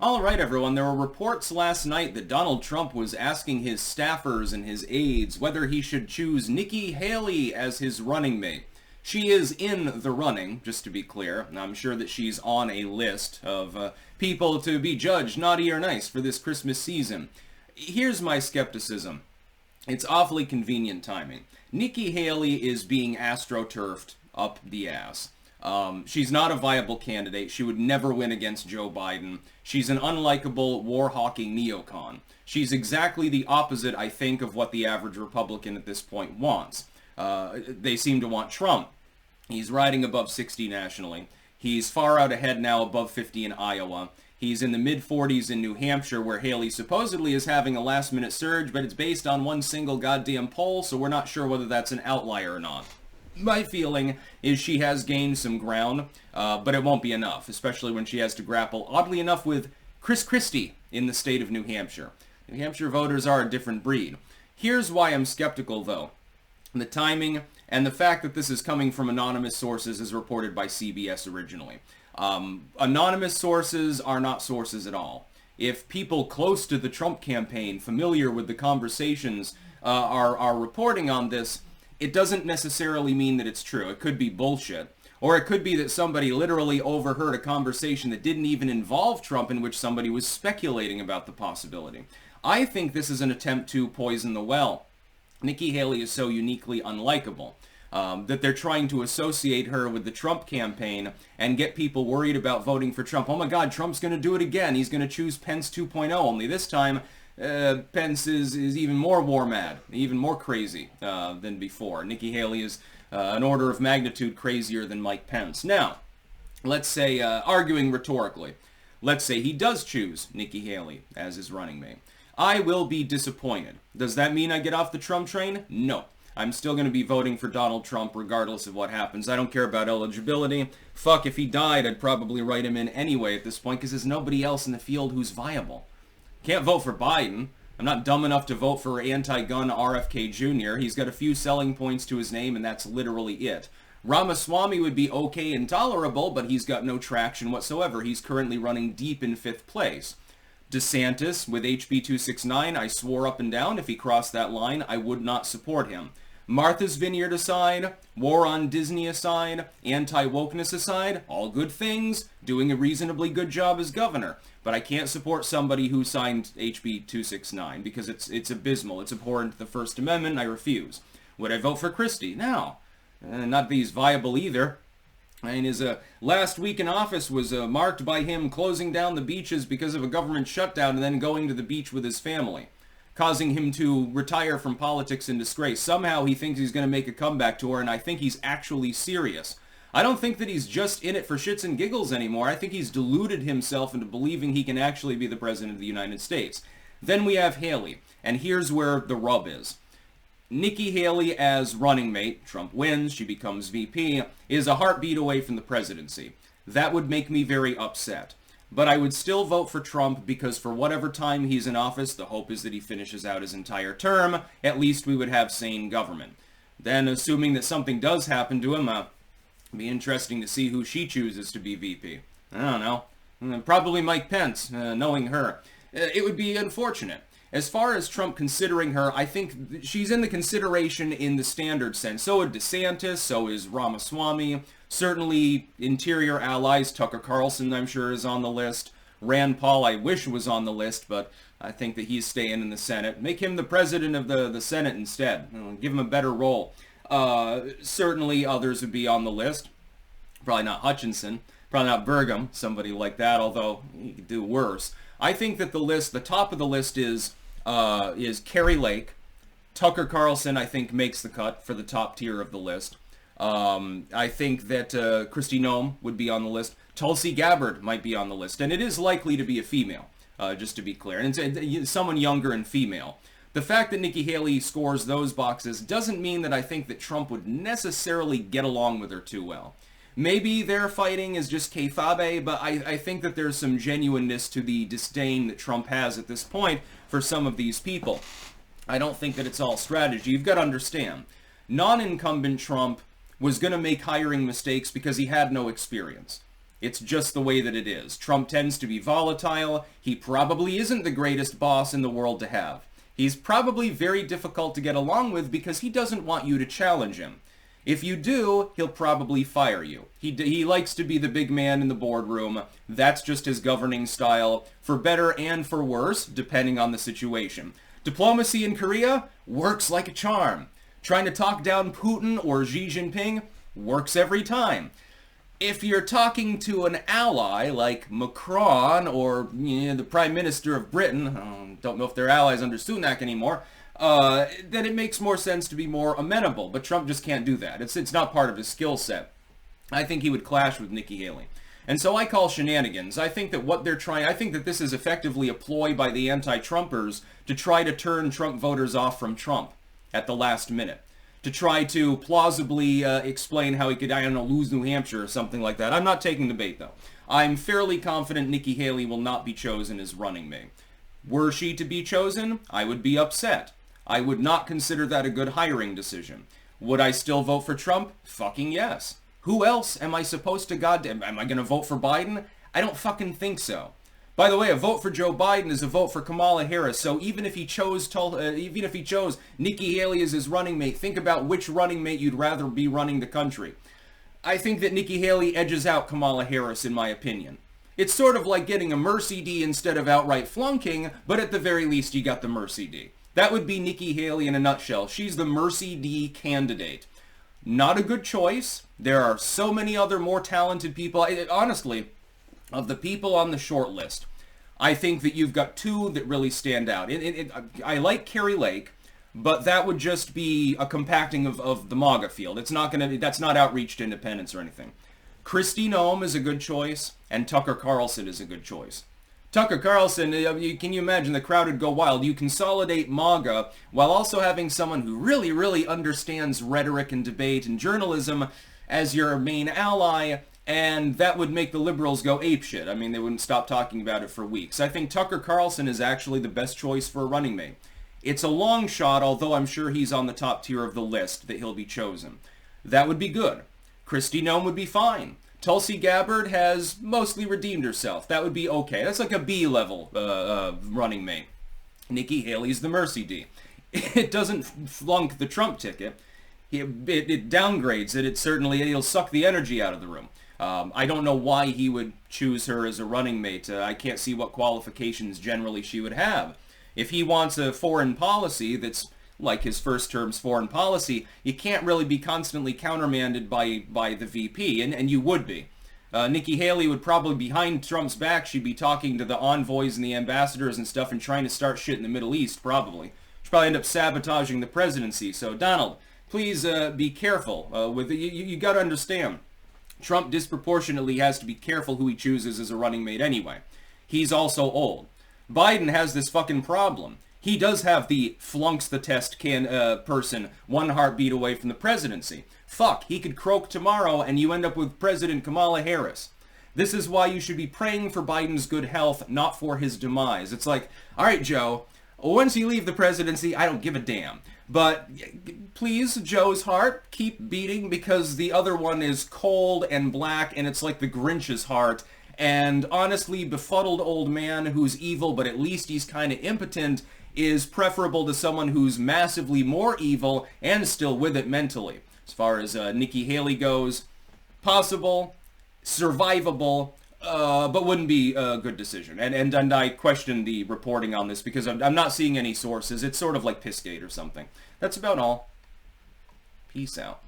All right, everyone, there were reports last night that Donald Trump was asking his staffers and his aides whether he should choose Nikkihaley as his running mate. She is in the running, just to be clear. I'm sure that she's on a list of people to be judged, naughty or nice, for this Christmas season. Here's my skepticism. It's awfully convenient timing. Nikkihaley is being astroturfed up the ass. She's not a viable candidate. She would never win against Joe Biden. She's an unlikable, war-hawking neocon. She's exactly the opposite, I think, of what the average Republican at this point wants. They seem to want Trump. He's riding above 60 nationally. He's far out ahead now, above 50 in Iowa. He's in the mid-40s in New Hampshire, where Haley supposedly is having a last-minute surge, but it's based on one single goddamn poll, so we're not sure whether that's an outlier or not. My feeling is she has gained some ground, but it won't be enough, especially when she has to grapple, oddly enough, with Christie in the state of New Hampshire. New Hampshire voters are a different breed. Here's why I'm skeptical, though. The timing and the fact that this is coming from anonymous sources as reported by CBS originally. Anonymous sources are not sources at all. If people close to the Trump campaign, familiar with the conversations, are reporting on this, it doesn't necessarily mean that it's true. It could be bullshit. Or it could be that somebody literally overheard a conversation that didn't even involve Trump in which somebody was speculating about the possibility. I think this is an attempt to poison the well. Nikkihaley is so uniquely unlikable that they're trying to associate her with the Trump campaign and get people worried about voting for Trump. Oh my God, Trump's going to do it again. He's going to choose Pence 2.0, only this time Pence is even more war mad, even more crazy than before. Nikkihaley is an order of magnitude crazier than Mike Pence. Now, let's say, arguing rhetorically, let's say he does choose Nikkihaley as his running mate. I will be disappointed. Does that mean I get off the Trump train? No. I'm still going to be voting for Donald Trump regardless of what happens. I don't care about eligibility. Fuck, if he died, I'd probably write him in anyway at this point because there's nobody else in the field who's viable. Can't vote for Biden. I'm not dumb enough to vote for anti-gun RFK Jr. He's got a few selling points to his name, and that's literally it. Ramaswamy would be okay and tolerable, but he's got no traction whatsoever. He's currently running deep in 5th place. DeSantis, with HB 269, I swore up and down if he crossed that line, I would not support him. Martha's Vineyard aside, war on Disney aside, anti-wokeness aside, all good things, doing a reasonably good job as governor. But I can't support somebody who signed HB 269 because it's abysmal. It's abhorrent to the First Amendment. I refuse. Would I vote for Christie? No. Not that he's viable either. I mean, his last week in office was marked by him closing down the beaches because of a government shutdown and then going to the beach with his family, causing him to retire from politics in disgrace. Somehow he thinks he's going to make a comeback tour, and I think he's actually serious. I don't think that he's just in it for shits and giggles anymore. I think he's deluded himself into believing he can actually be the president of the United States. Then we have Haley, and here's where the rub is. Nikkihaley as running mate, Trump wins, she becomes VP, is a heartbeat away from the presidency. That would make me very upset. But I would still vote for Trump because for whatever time he's in office, the hope is that he finishes out his entire term. At least we would have sane government. Then, assuming that something does happen to him, it'd be interesting to see who she chooses to be VP. I don't know. Probably Mike Pence, knowing her. It would be unfortunate. As far as Trump considering her, I think she's in the consideration in the standard sense. So is DeSantis, so is Ramaswamy. Certainly interior allies, Tucker Carlson, I'm sure, is on the list. Rand Paul, I wish was on the list, but I think that he's staying in the Senate. Make him the president of the Senate instead. Give him a better role. Certainly others would be on the list. Probably not Hutchinson. Probably not Burgum, somebody like that, although he could do worse. I think that the top of the list is Carrie Lake. Tucker Carlson, I think, makes the cut for the top tier of the list. I think that Christie would be on the list. Tulsi Gabbard might be on the list. And it is likely to be a female, just to be clear. And it's someone younger and female. The fact that Nikkihaley scores those boxes doesn't mean that I think that Trump would necessarily get along with her too well. Maybe their fighting is just kayfabe, but I think that there's some genuineness to the disdain that Trump has at this point for some of these people. I don't think that it's all strategy. You've got to understand, non-incumbent Trump was going to make hiring mistakes because he had no experience. It's just the way that it is. Trump tends to be volatile. He probably isn't the greatest boss in the world to have. He's probably very difficult to get along with because he doesn't want you to challenge him. If you do, he'll probably fire you. He likes to be the big man in the boardroom. That's just his governing style, for better and for worse, depending on the situation. Diplomacy in Korea works like a charm. Trying to talk down Putin or Xi Jinping works every time. If you're talking to an ally like Macron or the Prime Minister of Britain, don't know if they're allies under Sunak anymore, then it makes more sense to be more amenable. But Trump just can't do that. It's not part of his skill set. I think he would clash with Nikkihaley. And so I call shenanigans. I think that what they're trying, I think that this is effectively a ploy by the anti-Trumpers to try to turn Trump voters off from Trump at the last minute. To try to plausibly explain how he could, I don't know, lose New Hampshire or something like that. I'm not taking the bait, though. I'm fairly confident Nikkihaley will not be chosen as running mate. Were she to be chosen, I would be upset. I would not consider that a good hiring decision. Would I still vote for Trump? Fucking yes. Who else am I supposed to am I going to vote for Biden? I don't fucking think so. By the way, a vote for Joe Biden is a vote for Kamala Harris. So even if he chose Nikki Haley as his running mate, think about which running mate you'd rather be running the country. I think that Nikki Haley edges out Kamala Harris, in my opinion. It's sort of like getting a Mercy D instead of outright flunking, but at the very least you got the Mercy D. That would be Nikki Haley in a nutshell. She's the Mercy D candidate. Not a good choice. There are so many other more talented people. Honestly, of the people on the short list, I think that you've got two that really stand out. I like Carrie Lake, but that would just be a compacting of the MAGA field. That's not outreach to independents or anything. Christie is a good choice, and Tucker Carlson is a good choice. Tucker Carlson, can you imagine the crowd would go wild? You consolidate MAGA while also having someone who really, really understands rhetoric and debate and journalism as your main ally, and that would make the liberals go apeshit. I mean, they wouldn't stop talking about it for weeks. I think Tucker Carlson is actually the best choice for a running mate. It's a long shot, although I'm sure he's on the top tier of the list that he'll be chosen. That would be good. Christie would be fine. Tulsi Gabbard has mostly redeemed herself. That would be okay. That's like a B-level running mate. Nikki Haley's the Mercy D. It doesn't flunk the Trump ticket. It downgrades it. It'll suck the energy out of the room. I don't know why he would choose her as a running mate. I can't see what qualifications generally she would have. If he wants a foreign policy that's like his first term's foreign policy, you can't really be constantly countermanded by the VP, and you would be. Nikki Haley would probably, behind Trump's back, she'd be talking to the envoys and the ambassadors and stuff and trying to start shit in the Middle East, probably. She'd probably end up sabotaging the presidency. So, Donald, please be careful. You got to understand, Trump disproportionately has to be careful who he chooses as a running mate anyway. He's also old. Biden has this fucking problem. He does have the flunks the test person one heartbeat away from the presidency. Fuck, he could croak tomorrow and you end up with President Kamala Harris. This is why you should be praying for Biden's good health, not for his demise. It's like, all right, Joe, once you leave the presidency, I don't give a damn. But please, Joe's heart, keep beating because the other one is cold and black and it's like the Grinch's heart. And honestly, befuddled old man who's evil, but at least he's kind of impotent, is preferable to someone who's massively more evil and still with it mentally. As far as Nikki Haley goes, possible, survivable, but wouldn't be a good decision. And I question the reporting on this because I'm not seeing any sources. It's sort of like Pissgate or something. That's about all. Peace out.